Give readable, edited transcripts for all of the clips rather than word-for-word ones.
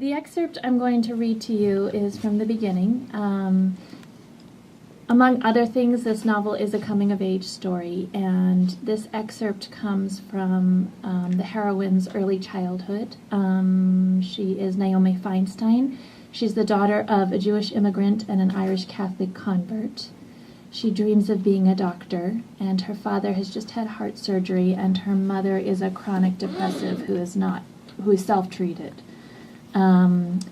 The excerpt I'm going to read to you is from the beginning. Among other things, this novel is a coming-of-age story, and this excerpt comes from the heroine's early childhood. She is Naomi Feinstein. She's the daughter of a Jewish immigrant and an Irish Catholic convert. She dreams of being a doctor, and her father has just had heart surgery, and her mother is a chronic depressive who is self-treated.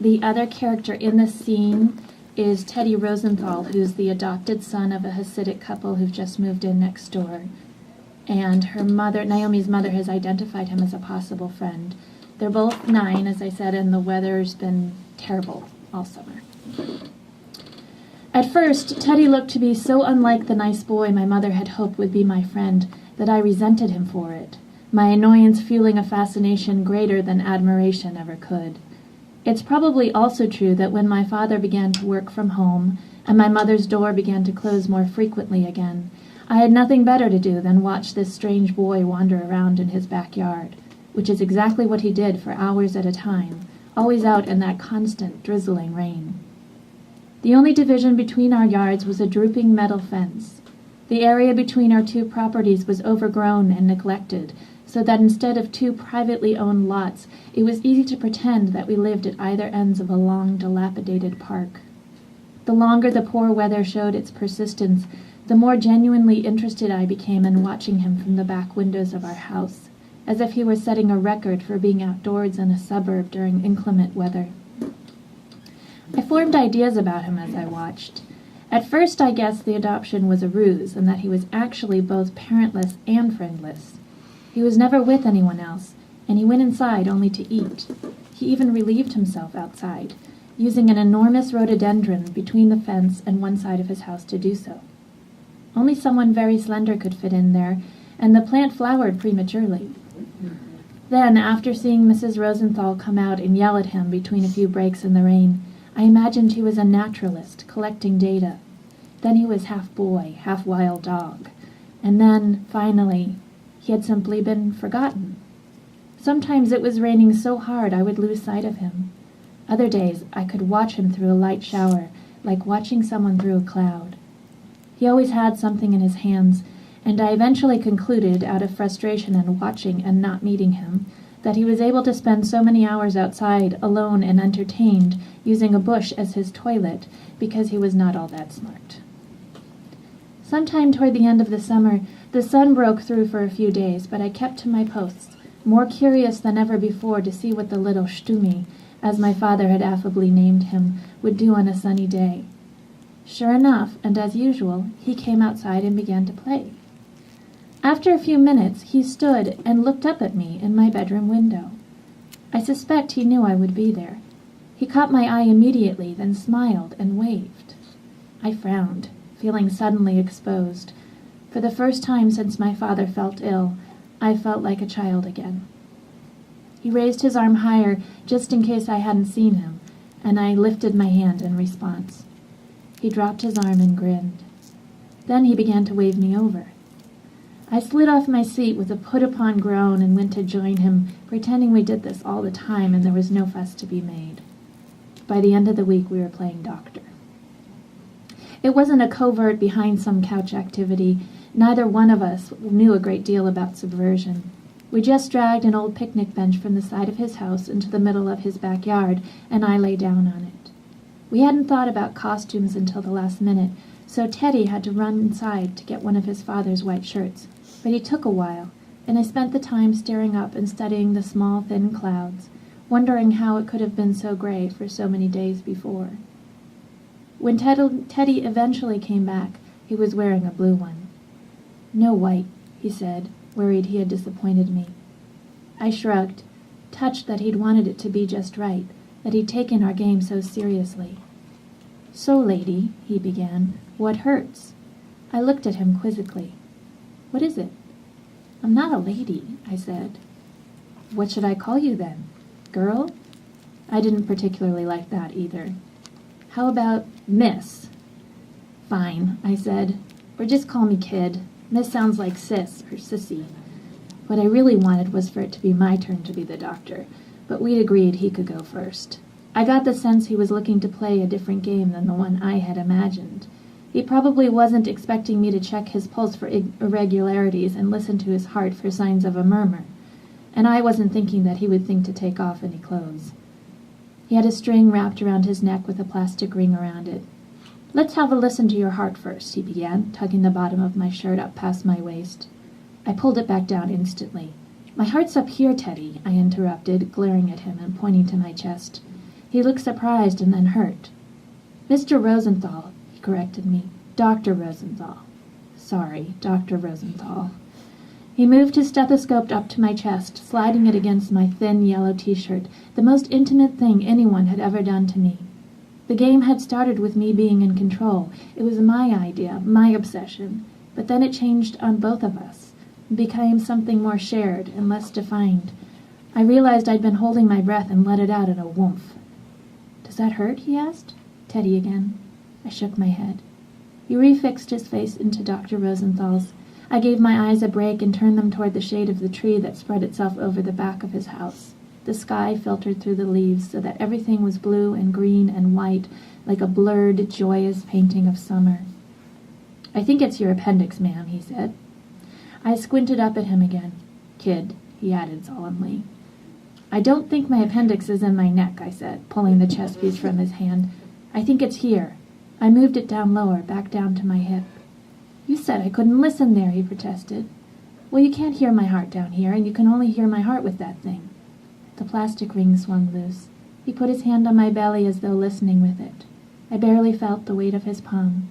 The other character in this scene is Teddy Rosenthal, who's the adopted son of a Hasidic couple who've just moved in next door. And her mother, Naomi's mother, has identified him as a possible friend. They're both 9, as I said, and the weather's been terrible all summer. At first, Teddy looked to be so unlike the nice boy my mother had hoped would be my friend that I resented him for it, my annoyance fueling a fascination greater than admiration ever could. It's probably also true that when my father began to work from home and my mother's door began to close more frequently again, I had nothing better to do than watch this strange boy wander around in his backyard, which is exactly what he did for hours at a time, always out in that constant, drizzling rain. The only division between our yards was a drooping metal fence. The area between our 2 properties was overgrown and neglected, so that instead of 2 privately owned lots, it was easy to pretend that we lived at either ends of a long, dilapidated park. The longer the poor weather showed its persistence, the more genuinely interested I became in watching him from the back windows of our house, as if he were setting a record for being outdoors in a suburb during inclement weather. I formed ideas about him as I watched. At first I guessed the adoption was a ruse, and that he was actually both parentless and friendless. He was never with anyone else, and he went inside only to eat. He even relieved himself outside, using an enormous rhododendron between the fence and one side of his house to do so. Only someone very slender could fit in there, and the plant flowered prematurely. Then, after seeing Mrs. Rosenthal come out and yell at him between a few breaks in the rain, I imagined he was a naturalist collecting data. Then he was half boy, half wild dog. And then, finally, he had simply been forgotten. Sometimes it was raining so hard I would lose sight of him. Other days I could watch him through a light shower, like watching someone through a cloud. He always had something in his hands, and I eventually concluded, out of frustration and watching and not meeting him, that he was able to spend so many hours outside, alone and entertained, using a bush as his toilet, because he was not all that smart. Sometime toward the end of the summer, the sun broke through for a few days, but I kept to my posts, more curious than ever before to see what the little Stumi, as my father had affably named him, would do on a sunny day. Sure enough, and as usual, he came outside and began to play. After a few minutes, he stood and looked up at me in my bedroom window. I suspect he knew I would be there. He caught my eye immediately, then smiled and waved. I frowned, feeling suddenly exposed. For the first time since my father felt ill, I felt like a child again. He raised his arm higher, just in case I hadn't seen him, and I lifted my hand in response. He dropped his arm and grinned. Then he began to wave me over. I slid off my seat with a put-upon groan and went to join him, pretending we did this all the time and there was no fuss to be made. By the end of the week, we were playing doctor. It wasn't a covert behind-some-couch activity. Neither one of us knew a great deal about subversion. We just dragged an old picnic bench from the side of his house into the middle of his backyard, and I lay down on it. We hadn't thought about costumes until the last minute, so Teddy had to run inside to get one of his father's white shirts. But he took a while, and I spent the time staring up and studying the small, thin clouds, wondering how it could have been so gray for so many days before. When Teddy eventually came back, he was wearing a blue one. "No white," he said, worried he had disappointed me. I shrugged, touched that he'd wanted it to be just right, that he'd taken our game so seriously. "So, lady," he began, "what hurts?" I looked at him quizzically. "What is it?" "I'm not a lady," I said. "What should I call you then? Girl?" I didn't particularly like that either. "How about Miss?" "Fine," I said. "Or just call me Kid. Miss sounds like sis or sissy." What I really wanted was for it to be my turn to be the doctor, but we'd agreed he could go first. I got the sense he was looking to play a different game than the one I had imagined. He probably wasn't expecting me to check his pulse for irregularities and listen to his heart for signs of a murmur, and I wasn't thinking that he would think to take off any clothes. He had a string wrapped around his neck with a plastic ring around it. "Let's have a listen to your heart first," he began, tugging the bottom of my shirt up past my waist. I pulled it back down instantly. "My heart's up here, Teddy," I interrupted, glaring at him and pointing to my chest. He looked surprised and then hurt. "Mr. Rosenthal," he corrected me. "Dr. Rosenthal." "Sorry, Dr. Rosenthal." He moved his stethoscope up to my chest, sliding it against my thin yellow t-shirt, the most intimate thing anyone had ever done to me. The game had started with me being in control. It was my idea, my obsession. But then it changed on both of us, became something more shared and less defined. I realized I'd been holding my breath and let it out in a whoomph. "Does that hurt?" he asked. "Teddy again." I shook my head. He refixed his face into Dr. Rosenthal's. I gave my eyes a break and turned them toward the shade of the tree that spread itself over the back of his house. The sky filtered through the leaves so that everything was blue and green and white, like a blurred, joyous painting of summer. "I think it's your appendix, ma'am," he said. I squinted up at him again. "Kid," he added solemnly. "I don't think my appendix is in my neck," I said, pulling the chest piece from his hand. "I think it's here." I moved it down lower, back down to my hip. "You said I couldn't listen there," he protested. "Well, you can't hear my heart down here, and you can only hear my heart with that thing." The plastic ring swung loose. He put his hand on my belly as though listening with it. I barely felt the weight of his palm.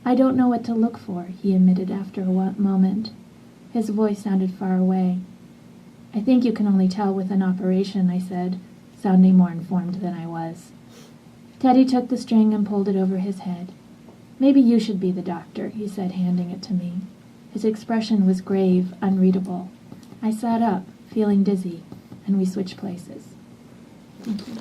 "I don't know what to look for," he admitted after a moment. His voice sounded far away. "I think you can only tell with an operation," I said, sounding more informed than I was. Teddy took the string and pulled it over his head. "Maybe you should be the doctor," he said, handing it to me. His expression was grave, unreadable. I sat up, feeling dizzy, and we switched places. Thank you.